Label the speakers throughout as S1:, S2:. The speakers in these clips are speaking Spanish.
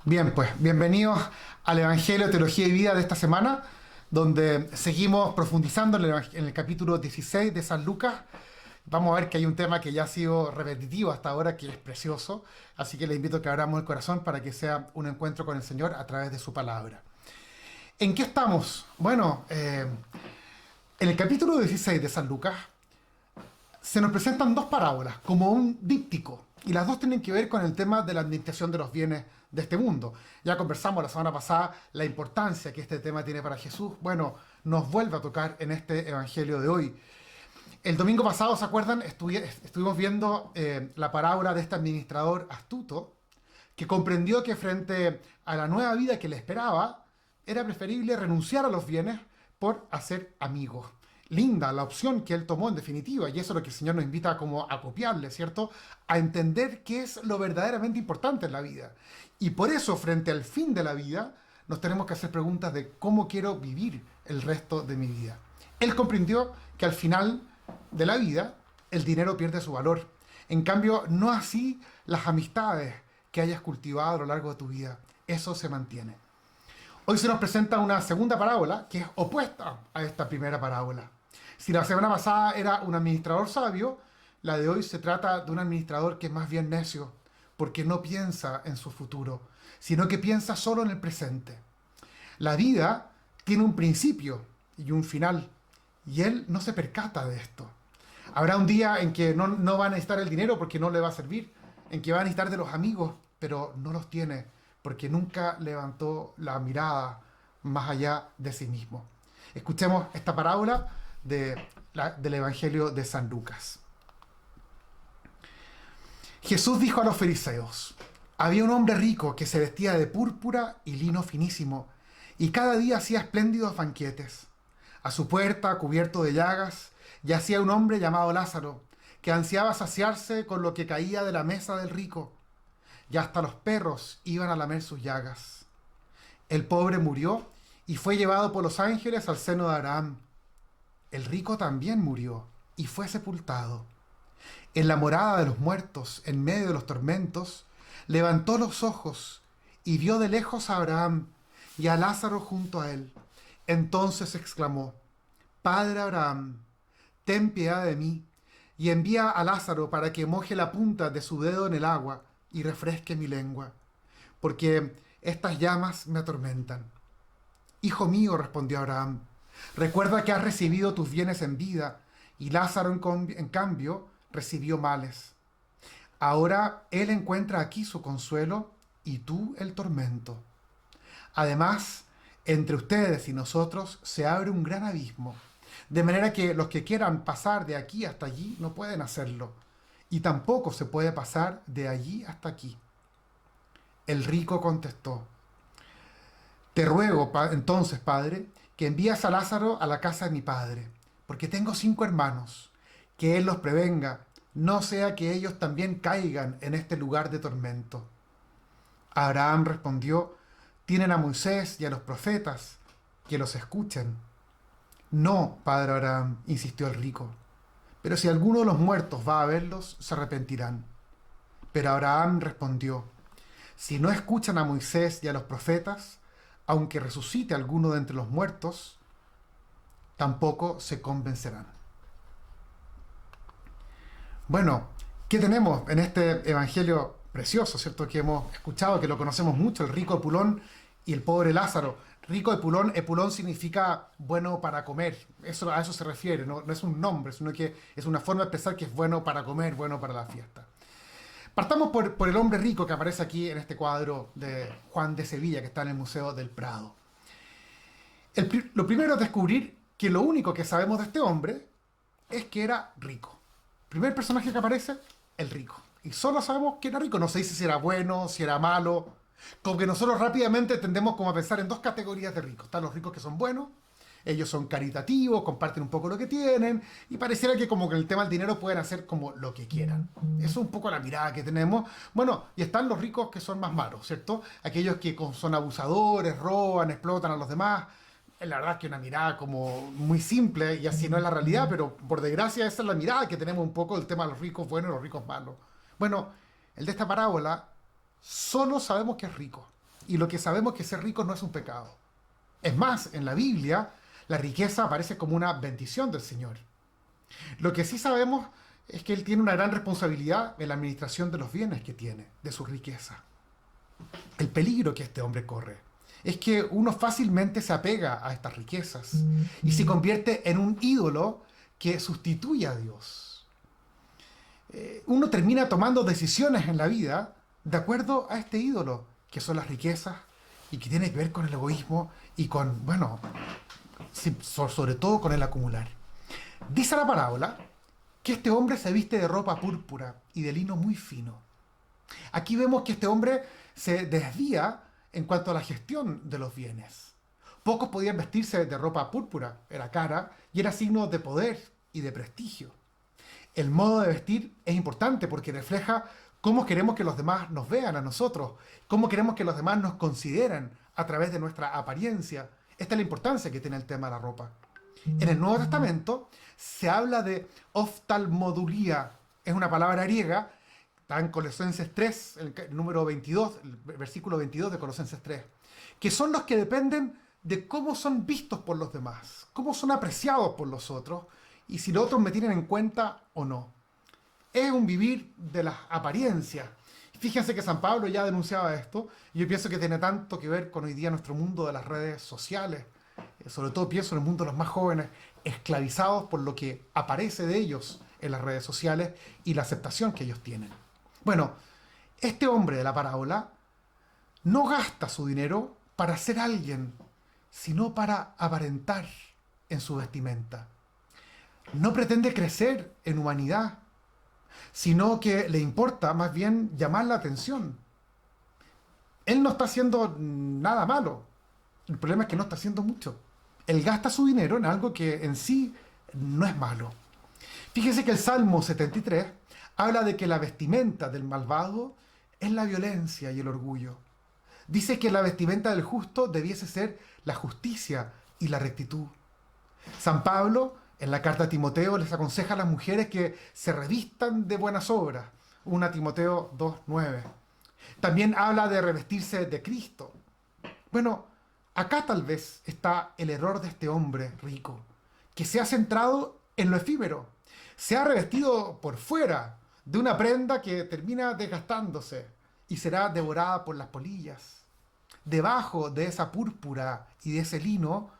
S1: Bien, pues bienvenidos al Evangelio, Teología y Vida de esta semana, donde seguimos profundizando en el capítulo 16 de San Lucas. Vamos a ver que hay un tema que ya ha sido repetitivo hasta ahora, que es precioso, así que les invito a que abramos el corazón para que sea un encuentro con el Señor a través de su palabra. ¿En qué estamos? Bueno, en el capítulo 16 de San Lucas se nos presentan dos parábolas, como un díptico, y las dos tienen que ver con el tema de la administración de los bienes de este mundo. Ya conversamos la semana pasada la importancia que este tema tiene para Jesús. Bueno, nos vuelve a tocar en este evangelio de hoy. El domingo pasado, ¿se acuerdan? Estuvimos viendo la parábola de este administrador astuto que comprendió que frente a la nueva vida que le esperaba, era preferible renunciar a los bienes por hacer amigos. Linda la opción que él tomó en definitiva, y eso es lo que el Señor nos invita como a copiarle, ¿cierto? A entender qué es lo verdaderamente importante en la vida. Y por eso, frente al fin de la vida, nos tenemos que hacer preguntas de cómo quiero vivir el resto de mi vida. Él comprendió que al final de la vida, el dinero pierde su valor. En cambio, no así las amistades que hayas cultivado a lo largo de tu vida. Eso se mantiene. Hoy se nos presenta una segunda parábola que es opuesta a esta primera parábola. Si la semana pasada era un administrador sabio, la de hoy se trata de un administrador que es más bien necio, porque no piensa en su futuro, sino que piensa solo en el presente. La vida tiene un principio y un final, y él no se percata de esto. Habrá un día en que no va a necesitar el dinero porque no le va a servir, en que va a necesitar de los amigos, pero no los tiene, porque nunca levantó la más allá de sí mismo. Escuchemos esta parábola del Evangelio de San Lucas. Jesús dijo a los fariseos: había un hombre rico que se vestía de púrpura y lino finísimo, y cada día hacía espléndidos banquetes. A su puerta, cubierto de llagas, yacía un hombre llamado Lázaro, que ansiaba saciarse con lo que caía de la mesa del rico, y hasta los perros iban a lamer sus llagas. El pobre murió y fue llevado por los ángeles al seno de Abraham. El rico también murió y fue sepultado. En la morada de los muertos, en medio de los tormentos, levantó los ojos y vio de lejos a Abraham y a Lázaro junto a él. Entonces exclamó: Padre Abraham, ten piedad de mí, y envía a Lázaro para que moje la punta de su dedo en el agua y refresque mi lengua, porque estas llamas me atormentan. Hijo mío, respondió Abraham, recuerda que has recibido tus bienes en vida, y Lázaro en cambio recibió males. Ahora él encuentra aquí su consuelo y tú el tormento. Además, entre ustedes y nosotros se abre un gran abismo, de manera que los que quieran pasar de aquí hasta allí no pueden hacerlo, y tampoco se puede pasar de allí hasta aquí. El rico contestó: te ruego, entonces, Padre, que envíes a Lázaro a la casa de mi padre, porque tengo 5 hermanos, que él los prevenga, no sea que ellos también caigan en este lugar de tormento. Abraham respondió: tienen a Moisés y a los profetas, que los escuchen. No, padre Abraham, insistió el rico, pero si alguno de los muertos va a verlos, se arrepentirán. Pero Abraham respondió: si no escuchan a Moisés y a los profetas, aunque resucite alguno de entre los muertos, tampoco se convencerán. Bueno, ¿qué tenemos en este evangelio precioso, cierto? Que hemos escuchado, que lo conocemos mucho, el rico Epulón y el pobre Lázaro. Rico Epulón, Epulón significa bueno para comer. A eso se refiere, no es un nombre, sino que es una forma de expresar que es bueno para comer, bueno para la fiesta. Partamos por el hombre rico que aparece aquí en este cuadro de Juan de Sevilla, que está en el Museo del Prado. Lo primero es descubrir que lo único que sabemos de este hombre es que era rico. Primer personaje que aparece, el rico. Y solo sabemos que era rico. No se dice si era bueno, si era malo. Como que nosotros rápidamente tendemos como a pensar en dos categorías de ricos. Están los ricos que son buenos, ellos son caritativos, comparten un poco lo que tienen, y pareciera que como que el tema del dinero pueden hacer como lo que quieran. Eso es un poco la mirada que tenemos. Bueno, y están los ricos que son más malos, ¿cierto? Aquellos que son abusadores, roban, explotan a los demás. La verdad es que una mirada como muy simple, y así no es la realidad, pero por desgracia esa es la mirada que tenemos un poco del tema de los ricos buenos y los ricos malos. Bueno, el de esta parábola solo sabemos que es rico. y lo que sabemos es que ser rico no es un pecado. Es más, en la Biblia, la riqueza aparece como una bendición del Señor. Lo que sí sabemos es que Él tiene una gran responsabilidad en la administración de los bienes que tiene, de su riqueza. El peligro que este hombre corre es que uno fácilmente se apega a estas riquezas y se convierte en un ídolo que sustituye a Dios. Uno termina tomando decisiones en la vida de acuerdo a este ídolo, que son las riquezas y que tiene que ver con el egoísmo y con, bueno, sobre todo con el acumular. Dice la parábola que este hombre se viste de ropa púrpura y de lino muy fino. Aquí vemos que este hombre se desvía en cuanto a la gestión de los bienes. Pocos podían vestirse de ropa púrpura, era cara y era signo de poder y de prestigio. El modo de vestir es importante porque refleja cómo queremos que los demás nos vean a nosotros, cómo queremos que los demás nos consideren a través de nuestra apariencia. Esta es la importancia que tiene el tema de la ropa. En el Nuevo Testamento se habla de oftalmodulía, es una palabra griega, está en Colosenses 3, el número 22, el versículo 22 de Colosenses 3, que son los que dependen de cómo son vistos por los demás, cómo son apreciados por los otros y si los otros me tienen en cuenta o no. Es un vivir de las apariencias. Fíjense que San Pablo ya denunciaba esto y yo pienso que tiene tanto que ver con hoy día nuestro mundo de las redes sociales. Sobre todo pienso en el mundo de los más jóvenes, esclavizados por lo que aparece de ellos en las redes sociales y la aceptación que ellos tienen. Bueno, este hombre de la parábola no gasta su dinero para ser alguien, sino para aparentar en su vestimenta. No pretende crecer en humanidad, sino que le importa más bien llamar la atención. Él no está haciendo nada malo. El problema es que no está haciendo mucho. Él gasta su dinero en algo que en sí no es malo. Fíjese que el Salmo 73 habla de que la vestimenta del malvado es la violencia y el orgullo. Dice que la vestimenta del justo debiese ser la justicia y la rectitud. San Pablo, en la carta a Timoteo, les aconseja a las mujeres que se revistan de buenas obras. 1 Timoteo 2:9. También habla de revestirse de Cristo. Bueno, acá tal vez está el error de este hombre rico, que se ha centrado en lo efímero. Se ha revestido por fuera de una prenda que termina desgastándose y será devorada por las polillas. Debajo de esa púrpura y de ese lino,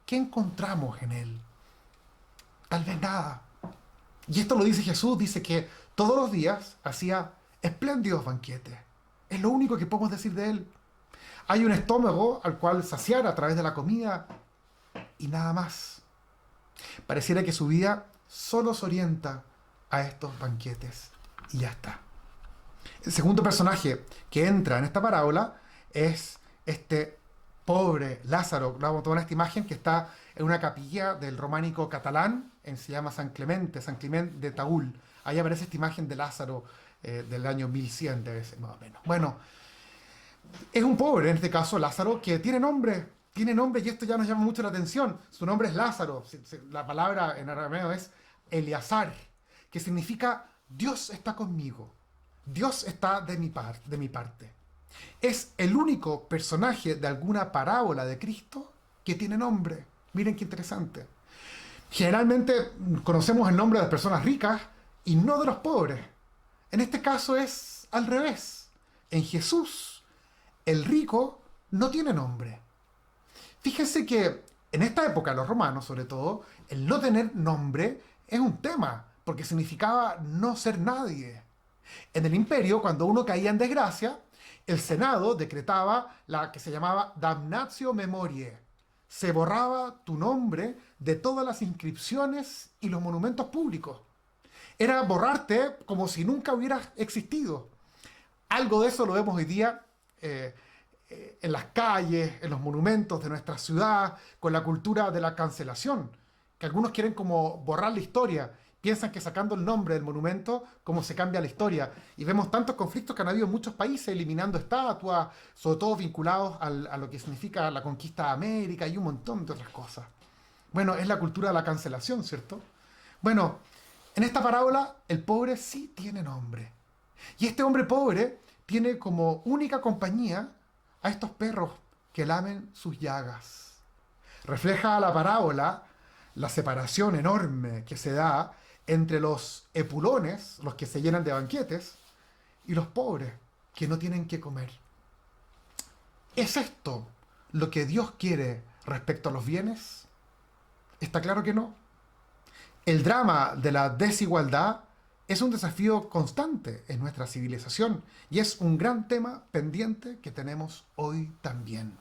S1: ¿qué encontramos en él? Tal vez nada. Y esto lo dice Jesús, dice que todos los días hacía espléndidos banquetes. Es lo único que podemos decir de él. Hay un estómago al cual saciar a través de la comida y nada más. Pareciera que su vida solo se orienta a estos banquetes y ya está. El segundo personaje que entra en esta parábola es este pobre Lázaro. Vamos a tomar esta imagen que está en una capilla del románico catalán, se llama San Clemente de Taúl. Ahí aparece esta imagen de Lázaro del año 1100, debe ser más o menos. Bueno, es un pobre, en este caso Lázaro, que tiene nombre y esto ya nos llama mucho la atención. Su nombre es Lázaro, la palabra en arameo es Eleazar, que significa Dios está conmigo, Dios está de mi parte. Es el único personaje de alguna parábola de Cristo que tiene nombre. Miren qué interesante. Generalmente conocemos el nombre de las personas ricas y no de los pobres. En este caso es al revés. En Jesús, el rico no tiene nombre. Fíjense que en esta época, los romanos sobre todo, el no tener nombre es un tema, porque significaba no ser nadie. En el imperio, cuando uno caía en desgracia, el Senado decretaba la que se llamaba damnatio memoriae. Se borraba tu nombre de todas las inscripciones y los monumentos públicos. Era borrarte como si nunca hubieras existido. Algo de eso lo vemos hoy día en las calles, en los monumentos de nuestra ciudad, con la cultura de la cancelación, que algunos quieren como borrar la historia. Piensan que sacando el nombre del monumento, como se cambia la historia. Y vemos tantos conflictos que han habido en muchos países, eliminando estatuas, sobre todo vinculados a lo que significa la conquista de América y un montón de otras cosas. Bueno, es la cultura de la cancelación, ¿cierto? Bueno, en esta parábola, el pobre sí tiene nombre. Y este hombre pobre tiene como única compañía a estos perros que lamen sus llagas. Refleja la parábola la separación enorme que se da entre los epulones, los que se llenan de banquetes, y los pobres, que no tienen que comer. ¿Es esto lo que Dios quiere respecto a los bienes? Está claro que no. El drama de la desigualdad es un desafío constante en nuestra civilización y es un gran tema pendiente que tenemos hoy también.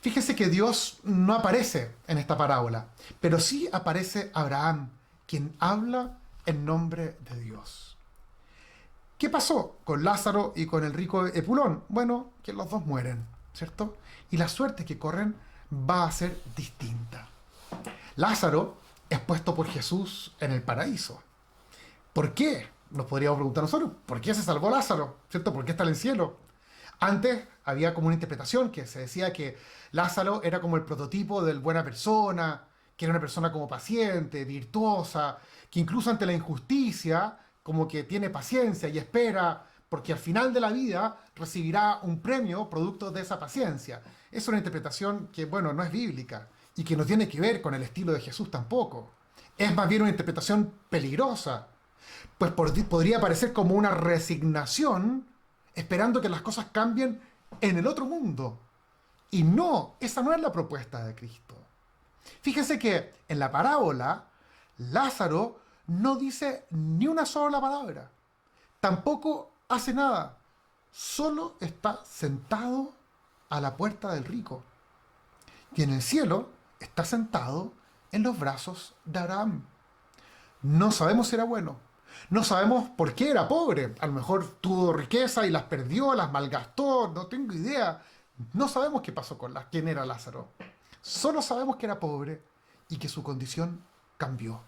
S1: Fíjese que Dios no aparece en esta parábola, pero sí aparece Abraham, quien habla en nombre de Dios. ¿Qué pasó con Lázaro y con el rico Epulón? Bueno, que los dos mueren, ¿cierto? Y la suerte que corren va a ser distinta. Lázaro es puesto por Jesús en el paraíso. ¿Por qué? Nos podríamos preguntar nosotros. ¿Por qué se salvó Lázaro? ¿Cierto? ¿Por qué está en el cielo? Antes había como una interpretación que se decía que Lázaro era como el prototipo del buena persona, que era una persona como paciente, virtuosa, que incluso ante la injusticia como que tiene paciencia y espera, porque al final de la vida recibirá un premio producto de esa paciencia. Es una interpretación que, bueno, no es bíblica y que no tiene que ver con el estilo de Jesús tampoco. Es más bien una interpretación peligrosa, pues podría parecer como una resignación esperando que las cosas cambien en el otro mundo. Y no, esa no es la propuesta de Cristo. Fíjense que en la parábola, Lázaro no dice ni una sola palabra. Tampoco hace nada. Solo está sentado a la puerta del rico. Y en el cielo está sentado en los brazos de Abraham. No sabemos si era bueno. No sabemos por qué era pobre. A lo mejor tuvo riqueza y las perdió, las malgastó. No tengo idea. No sabemos qué pasó con quién era Lázaro. Solo sabemos que era pobre y que su condición cambió.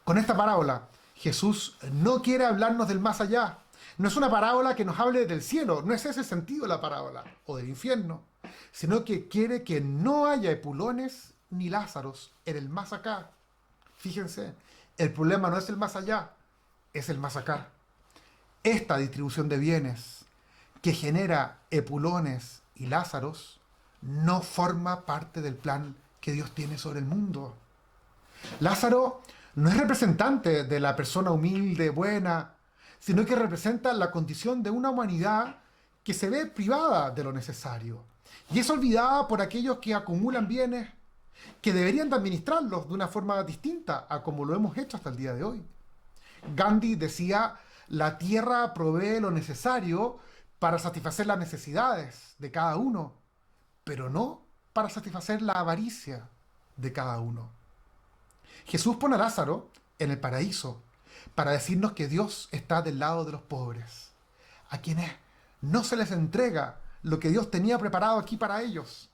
S1: Con esta parábola, Jesús no quiere hablarnos del más allá. No es una parábola que nos hable del cielo. No es ese el sentido de la parábola. O del infierno. Sino que quiere que no haya epulones ni Lázaros en el más acá. Fíjense, el problema no es el más allá, es el más acá. Esta distribución de bienes que genera epulones y Lázaros no forma parte del plan que Dios tiene sobre el mundo. Lázaro no es representante de la persona humilde, buena, sino que representa la condición de una humanidad que se ve privada de lo necesario y es olvidada por aquellos que acumulan bienes que deberían de administrarlos de una forma distinta a como lo hemos hecho hasta el día de hoy. Gandhi decía, la tierra provee lo necesario para satisfacer las necesidades de cada uno, pero no para satisfacer la avaricia de cada uno. Jesús pone a Lázaro en el paraíso para decirnos que Dios está del lado de los pobres, a quienes no se les entrega lo que Dios tenía preparado aquí para ellos.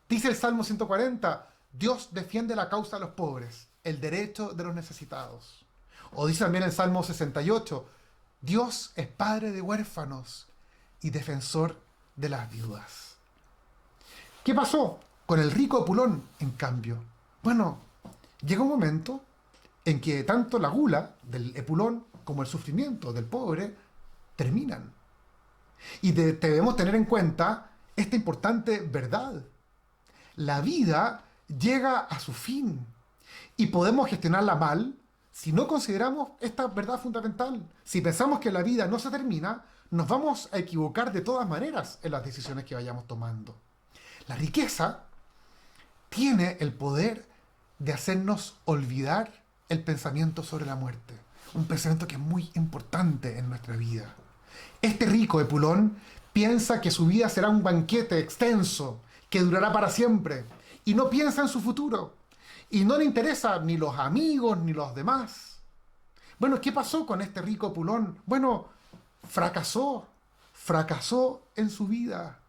S1: Dice el Salmo 140, Dios defiende la causa de los pobres, el derecho de los necesitados. O dice también el Salmo 68, Dios es padre de huérfanos y defensor de las viudas. ¿Qué pasó con el rico Epulón, en cambio? Bueno, llega un momento en que tanto la gula del Epulón como el sufrimiento del pobre terminan. Y debemos tener en cuenta esta importante verdad. La vida llega a su fin y podemos gestionarla mal si no consideramos esta verdad fundamental. Si pensamos que la vida no se termina, nos vamos a equivocar de todas maneras en las decisiones que vayamos tomando. La riqueza tiene el poder de hacernos olvidar el pensamiento sobre la muerte, un pensamiento que es muy importante en nuestra vida. Este rico Epulón piensa que su vida será un banquete extenso que durará para siempre y no piensa en su futuro y no le interesan ni los amigos ni los demás. Bueno, ¿qué pasó con este rico Epulón? Bueno, fracasó en su vida.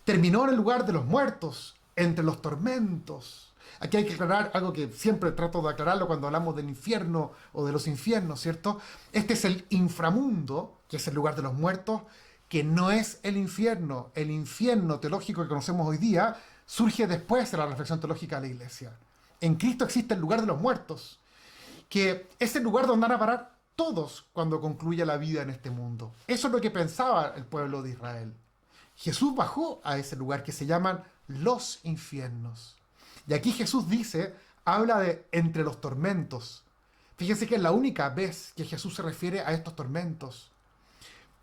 S1: Terminó en el lugar de los muertos, entre los tormentos. Aquí hay que aclarar algo que siempre trato de aclararlo cuando hablamos del infierno o de los infiernos, ¿cierto? Este es el inframundo, que es el lugar de los muertos, que no es el infierno. El infierno teológico que conocemos hoy día surge después de la reflexión teológica de la Iglesia. En Cristo existe el lugar de los muertos, que es el lugar donde van a parar todos cuando concluya la vida en este mundo. Eso es lo que pensaba el pueblo de Israel. Jesús bajó a ese lugar que se llaman los infiernos. Y aquí Jesús dice, habla de entre los tormentos. Fíjense que es la única vez que Jesús se refiere a estos tormentos.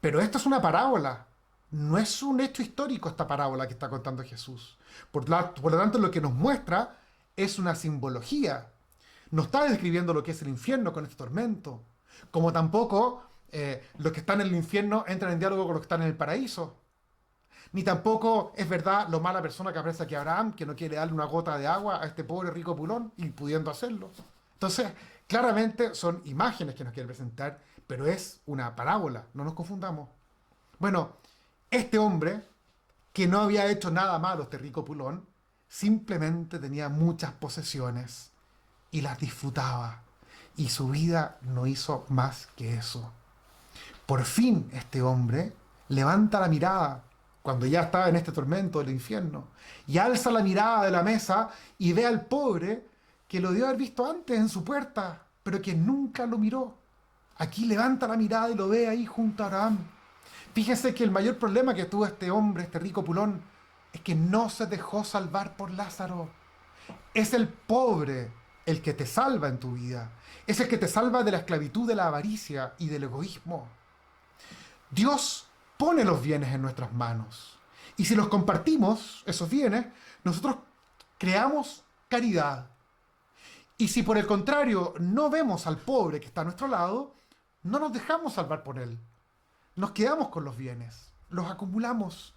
S1: Pero esto es una parábola. No es un hecho histórico esta parábola que está contando Jesús. Por lo tanto, lo que nos muestra es una simbología. No está describiendo lo que es el infierno con este tormento. Como tampoco los que están en el infierno entran en diálogo con los que están en el paraíso. Ni tampoco es verdad lo mala persona que aparece aquí Abraham, que no quiere darle una gota de agua a este pobre rico pulón y pudiendo hacerlo. Entonces, claramente son imágenes que nos quiere presentar, pero es una parábola, no nos confundamos. Bueno, este hombre, que no había hecho nada malo, este rico pulón, simplemente tenía muchas posesiones y las disfrutaba. Y su vida no hizo más que eso. Por fin este hombre levanta la mirada cuando ya estaba en este tormento del infierno y alza la mirada de la mesa y ve al pobre que lo debió haber visto antes en su puerta, pero que nunca lo miró. Aquí levanta la mirada y lo ve ahí junto a Abraham. Fíjense que el mayor problema que tuvo este hombre, este rico pulón, es que no se dejó salvar por Lázaro. Es el pobre el que te salva en tu vida. Es el que te salva de la esclavitud, de la avaricia y del egoísmo. Dios pone los bienes en nuestras manos. Y si los compartimos, esos bienes, nosotros creamos caridad. Y si por el contrario no vemos al pobre que está a nuestro lado, no nos dejamos salvar por él. Nos quedamos con los bienes, los acumulamos.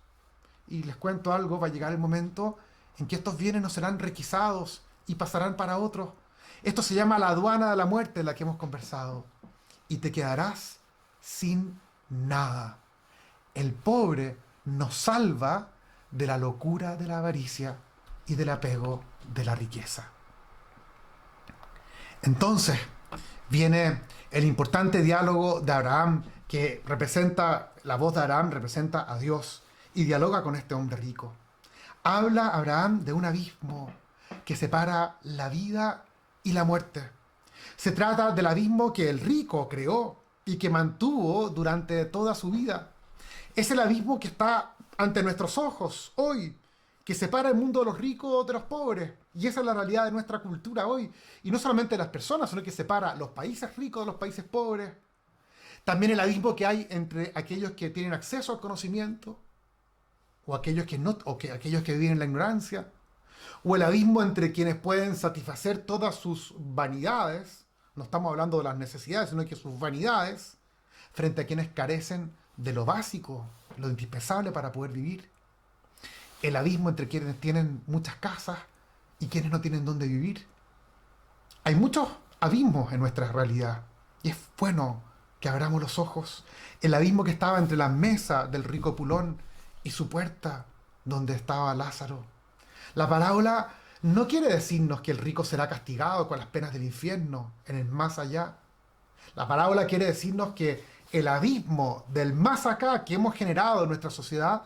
S1: Y les cuento algo, va a llegar el momento en que estos bienes no serán requisados y pasarán para otros. Esto se llama la aduana de la muerte, en la que hemos conversado. Y te quedarás sin nada. El pobre nos salva de la locura de la avaricia y del apego de la riqueza. Entonces viene el importante diálogo de Abraham, que representa, la voz de Abraham representa a Dios y dialoga con este hombre rico. Habla Abraham de un abismo que separa la vida y la muerte. Se trata del abismo que el rico creó y que mantuvo durante toda su vida. Es el abismo que está ante nuestros ojos hoy, que separa el mundo de los ricos de los pobres. Y esa es la realidad de nuestra cultura hoy. Y no solamente de las personas, sino que separa los países ricos de los países pobres. También el abismo que hay entre aquellos que tienen acceso al conocimiento, o aquellos que no, aquellos que viven en la ignorancia, o el abismo entre quienes pueden satisfacer todas sus vanidades, no estamos hablando de las necesidades, sino que sus vanidades, frente a quienes carecen de lo básico, lo indispensable para poder vivir. El abismo entre quienes tienen muchas casas y quienes no tienen dónde vivir. Hay muchos abismos en nuestra realidad y es bueno que abramos los ojos. El abismo que estaba entre la mesa del rico pulón y su puerta donde estaba Lázaro. La parábola no quiere decirnos que el rico será castigado con las penas del infierno en el más allá. La parábola quiere decirnos que el abismo del más acá que hemos generado en nuestra sociedad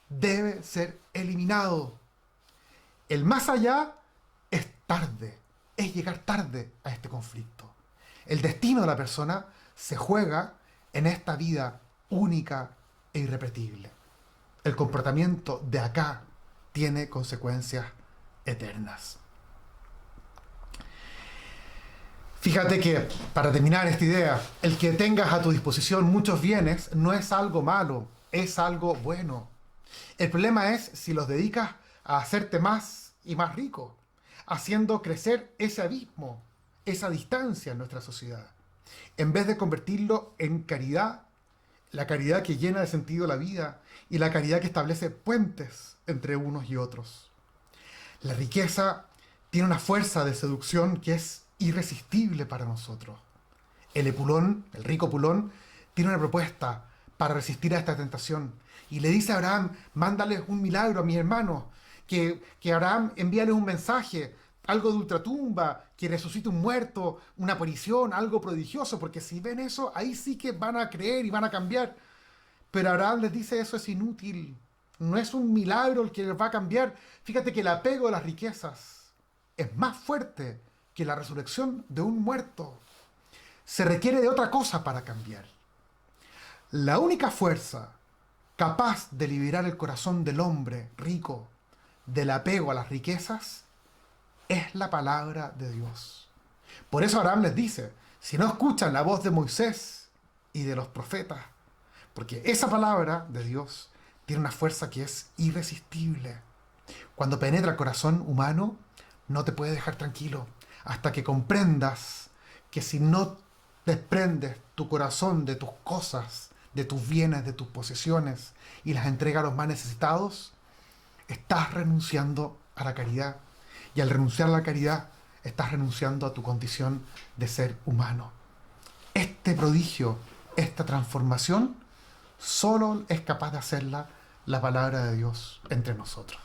S1: debe ser eliminado. El más allá es tarde, es llegar tarde a este conflicto. El destino de la persona se juega en esta vida única e irrepetible. El comportamiento de acá tiene consecuencias eternas. Fíjate que, para terminar esta idea, el que tengas a tu disposición muchos bienes no es algo malo, es algo bueno. El problema es si los dedicas a hacerte más y más rico, haciendo crecer ese abismo, esa distancia en nuestra sociedad, en vez de convertirlo en caridad, la caridad que llena de sentido la vida y la caridad que establece puentes entre unos y otros. La riqueza tiene una fuerza de seducción que es irresistible para nosotros. El epulón, el rico pulón, tiene una propuesta para resistir a esta tentación. Y le dice a Abraham, mándales un milagro a mi hermano, que Abraham envíale un mensaje, algo de ultratumba, que resucite un muerto, una aparición, algo prodigioso, porque si ven eso, ahí sí que van a creer y van a cambiar. Pero Abraham les dice, eso es inútil, no es un milagro el que les va a cambiar. Fíjate que el apego a las riquezas es más fuerte que la resurrección de un muerto. Se requiere de otra cosa para cambiar. La única fuerza capaz de liberar el corazón del hombre rico del apego a las riquezas, es la palabra de Dios. Por eso Abraham les dice, si no escuchan la voz de Moisés y de los profetas, porque esa palabra de Dios tiene una fuerza que es irresistible. Cuando penetra el corazón humano, no te puede dejar tranquilo hasta que comprendas que si no desprendes tu corazón de tus cosas, de tus bienes, de tus posesiones y las entregas a los más necesitados, estás renunciando a la caridad. Y al renunciar a la caridad, estás renunciando a tu condición de ser humano. Este prodigio, esta transformación, solo es capaz de hacerla la palabra de Dios entre nosotros.